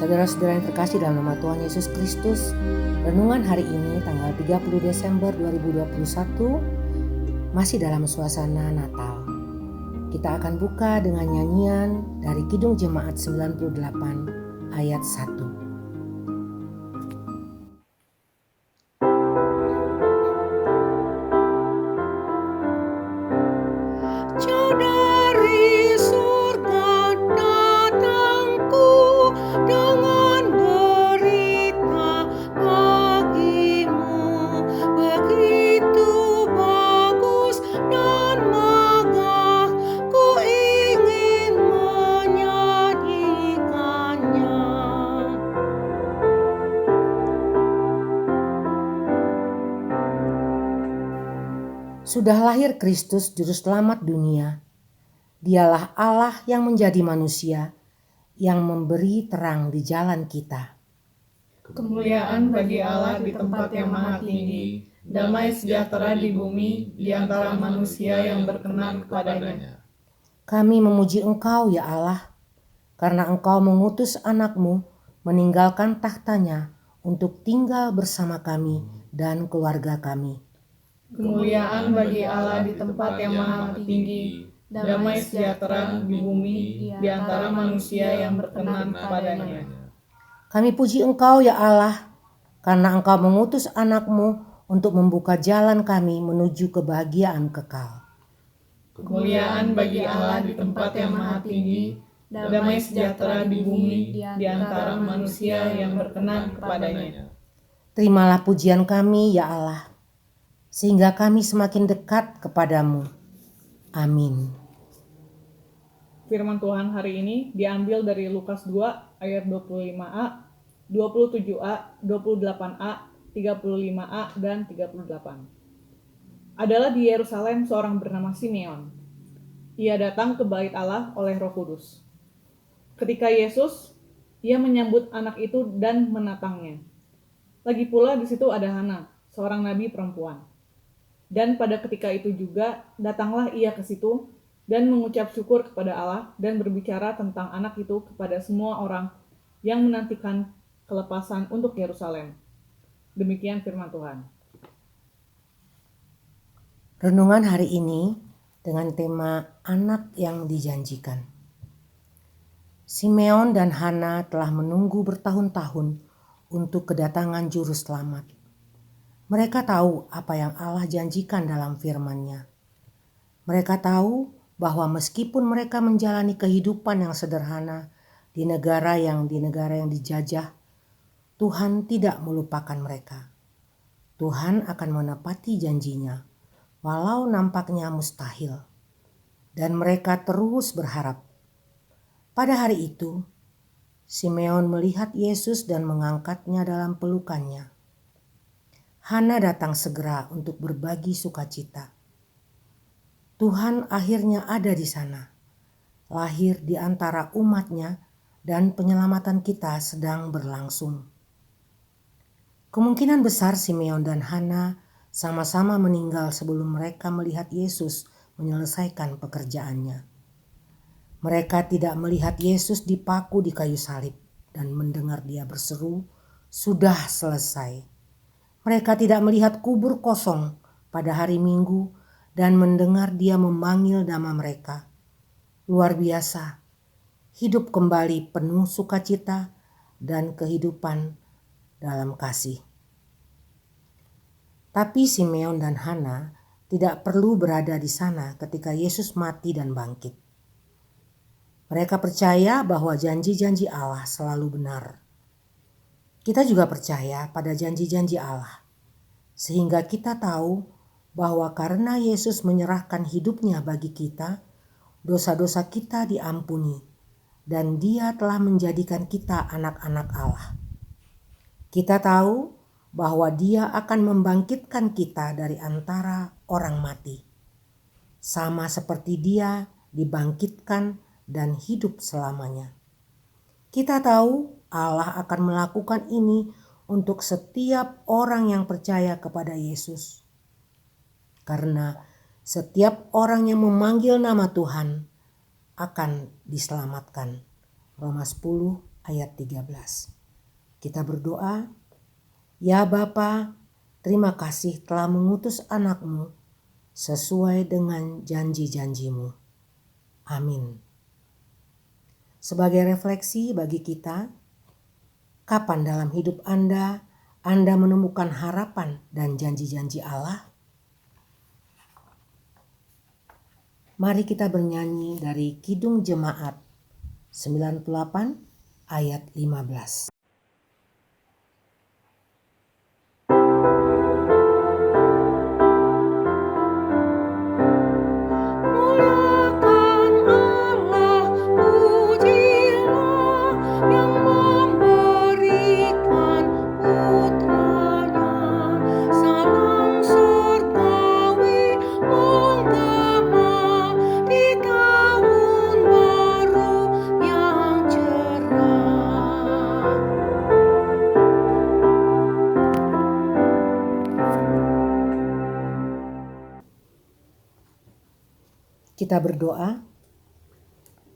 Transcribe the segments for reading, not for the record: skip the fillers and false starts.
Saudara-saudara yang terkasih dalam nama Tuhan Yesus Kristus, renungan hari ini tanggal 30 Desember 2021 masih dalam suasana Natal. Kita akan buka dengan nyanyian dari Kidung Jemaat 98 ayat 1. Dari surga datangku dengan berita bagimu, begitu bagus dan megah, ku ingin menyanyikannya. Sudah lahir Kristus Juru Selamat dunia. Dialah Allah yang menjadi manusia, yang memberi terang di jalan kita. Kemuliaan bagi Allah di tempat yang maha tinggi, damai sejahtera di bumi di antara manusia yang berkenan kepadanya. Kami memuji Engkau ya Allah, karena Engkau mengutus anak-Mu meninggalkan tahtanya untuk tinggal bersama kami dan keluarga kami. Kemuliaan bagi Allah di tempat yang maha tinggi, damai sejahtera di bumi di antara manusia yang berkenan kepadanya. Kami puji Engkau ya Allah, karena Engkau mengutus anak-Mu untuk membuka jalan kami menuju kebahagiaan kekal. Kemuliaan bagi Allah di tempat yang maha tinggi, damai sejahtera di bumi di antara manusia yang berkenan kepadanya. Terimalah pujian kami ya Allah, sehingga kami semakin dekat kepadamu. Amin. Firman Tuhan hari ini diambil dari Lukas 2 ayat 25a, 27a, 28a, 35a, dan 38. Adalah di Yerusalem seorang bernama Simeon. Ia datang ke bait Allah oleh Roh Kudus. Ketika Yesus, ia menyambut anak itu dan menatangnya. Lagi pula di situ ada Hana, seorang nabi perempuan. Dan pada ketika itu juga datanglah ia ke situ dan mengucap syukur kepada Allah dan berbicara tentang anak itu kepada semua orang yang menantikan kelepasan untuk Yerusalem. Demikian firman Tuhan. Renungan hari ini dengan tema anak yang dijanjikan. Simeon dan Hana telah menunggu bertahun-tahun untuk kedatangan Juru Selamat. Mereka tahu apa yang Allah janjikan dalam firman-Nya. Mereka tahu bahwa meskipun mereka menjalani kehidupan yang sederhana di negara yang dijajah, Tuhan tidak melupakan mereka. Tuhan akan menepati janjinya, walau nampaknya mustahil. Dan mereka terus berharap. Pada hari itu, Simeon melihat Yesus dan mengangkatnya dalam pelukannya. Hana datang segera untuk berbagi sukacita. Tuhan akhirnya ada di sana, lahir di antara umat-Nya, dan penyelamatan kita sedang berlangsung. Kemungkinan besar Simeon dan Hana sama-sama meninggal sebelum mereka melihat Yesus menyelesaikan pekerjaannya. Mereka tidak melihat Yesus dipaku di kayu salib dan mendengar Dia berseru, "Sudah selesai." Mereka tidak melihat kubur kosong pada hari Minggu dan mendengar Dia memanggil nama mereka. Luar biasa, hidup kembali penuh sukacita dan kehidupan dalam kasih. Tapi Simeon dan Hana tidak perlu berada di sana ketika Yesus mati dan bangkit. Mereka percaya bahwa janji-janji Allah selalu benar. Kita juga percaya pada janji-janji Allah, sehingga kita tahu bahwa karena Yesus menyerahkan hidupnya bagi kita, dosa-dosa kita diampuni, dan Dia telah menjadikan kita anak-anak Allah. Kita tahu bahwa Dia akan membangkitkan kita dari antara orang mati, sama seperti Dia dibangkitkan dan hidup selamanya. Kita tahu Allah akan melakukan ini untuk setiap orang yang percaya kepada Yesus. Karena setiap orang yang memanggil nama Tuhan akan diselamatkan. Roma 10 ayat 13. Kita berdoa, ya Bapa, terima kasih telah mengutus anak-Mu sesuai dengan janji-janji-Mu. Amin. Sebagai refleksi bagi kita, kapan dalam hidup Anda menemukan harapan dan janji-janji Allah? Mari kita bernyanyi dari Kidung Jemaat 98 ayat 15. Muliakan Allah, pujilah yang memberikan putranya. Salam surgawi menggema di tahun baru yang cerah. Kita berdoa,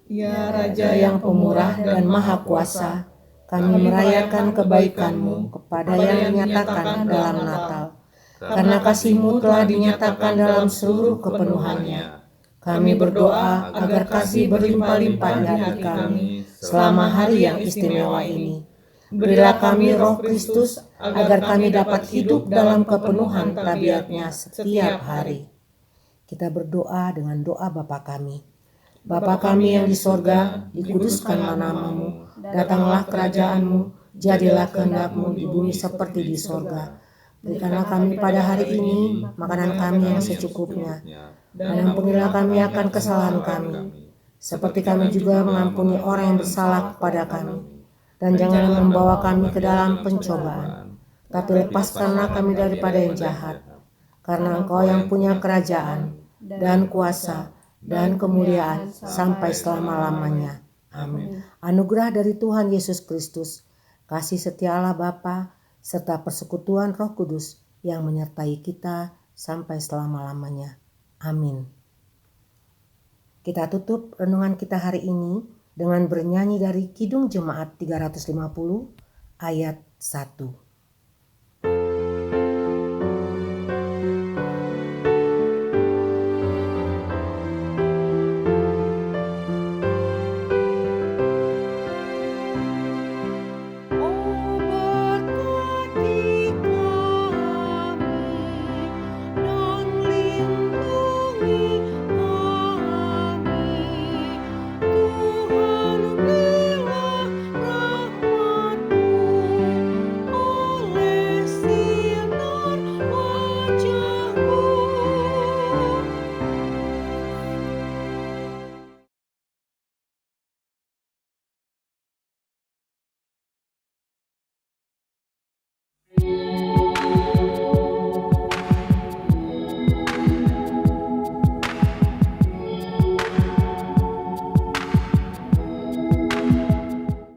Ya Raja yang pemurah dan maha kuasa, kami merayakan kebaikan-Mu kepada yang dinyatakan dalam Natal. Karena kasih-Mu telah dinyatakan dalam seluruh kepenuhannya. Kami berdoa agar kasih berlimpah-limpah di hati kami selama hari yang istimewa ini. Berilah kami Roh Kristus agar kami dapat hidup dalam kepenuhan tabiatnya setiap hari. kita berdoa dengan doa Bapa kami. Bapa kami yang di sorga, dikuduskanlah namamu, datanglah kerajaan-Mu, jadilah kehendak-Mu di bumi seperti di sorga. Berikanlah kami pada hari ini makanan kami yang secukupnya, dan ampunilah kami akan kesalahan kami, seperti kami juga mengampuni orang yang bersalah kepada kami. Dan janganlah membawa kami ke dalam pencobaan, tapi lepaskanlah kami daripada yang jahat. Karena Engkau yang punya kerajaan, dan kuasa, dan kemuliaan sampai selama-lamanya. Amin. Anugerah dari Tuhan Yesus Kristus, kasih setia Allah Bapa, serta persekutuan Roh Kudus yang menyertai kita sampai selama-lamanya. Amin. Kita tutup renungan kita hari ini dengan bernyanyi dari Kidung Jemaat 350 ayat 1.